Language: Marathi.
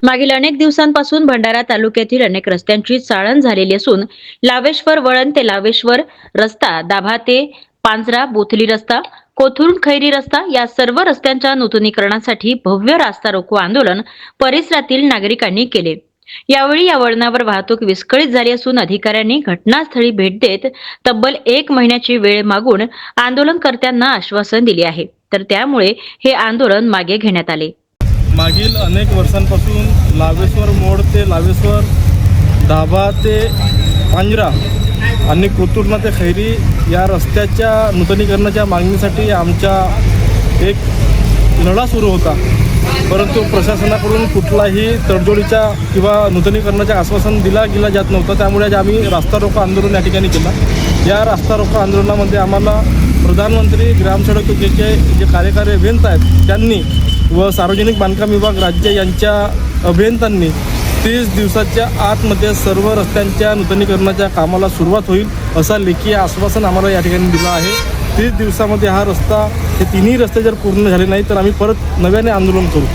मागील अनेक दिवसांपासून भंडारा तालुक्यातील अनेक रस्त्यांची चाळण झालेली असून लावेश्वर वळण ते लावेश्वर रस्ता, दाभा ते पांजरा बोथली रस्ता, कोथरूड खैरी रस्ता या सर्व रस्त्यांच्या नूतनीकरणासाठी भव्य रास्ता रोको आंदोलन परिसरातील नागरिकांनी केले। यावेळी या वळणावर वाहतूक विस्कळीत झाली असून अधिकाऱ्यांनी घटनास्थळी भेट देत तब्बल 1 महिन्याची वेळ मागून आंदोलनकर्त्यांना आश्वासन दिले आहे, तर त्यामुळे हे आंदोलन मागे घेण्यात आले। मागील अनेक वर्षांपासून लावेश्वर मोड ते लावेश्वर, दाभा ते पांजरा आणि कोथरूड ते खैरी या रस्त्याच्या नूतनीकरणाच्या मागणीसाठी आमचा एक लढा सुरू होता, परंतु प्रशासनाकडून कुठलाही तडजोडीचा किंवा नूतनीकरणाचे आश्वासन दिला जात नव्हतं। त्यामुळे आज आम्ही रास्ता रोको आंदोलन या ठिकाणी केला। या रास्ता रोको आंदोलनामध्ये आम्हाला प्रधानमंत्री ग्रामसडक योजनेचे जे कार्यकारी अभियंता आहेत त्यांनी व सार्वजनिक बांधकाम विभाग राज्य यांच्या अभियंत्यांनी 30 दिवसाच्या आतमध्ये सर्व रस्त्यांच्या नूतनीकरणाच्या कामाला सुरुवात होईल असा लेखी आश्वासन आम्हाला या ठिकाणी दिलं आहे। 30 दिवसामध्ये हा रस्ता, हे तिन्ही रस्ते जर पूर्ण झाले नाही तर आम्ही परत नव्याने आंदोलन करू।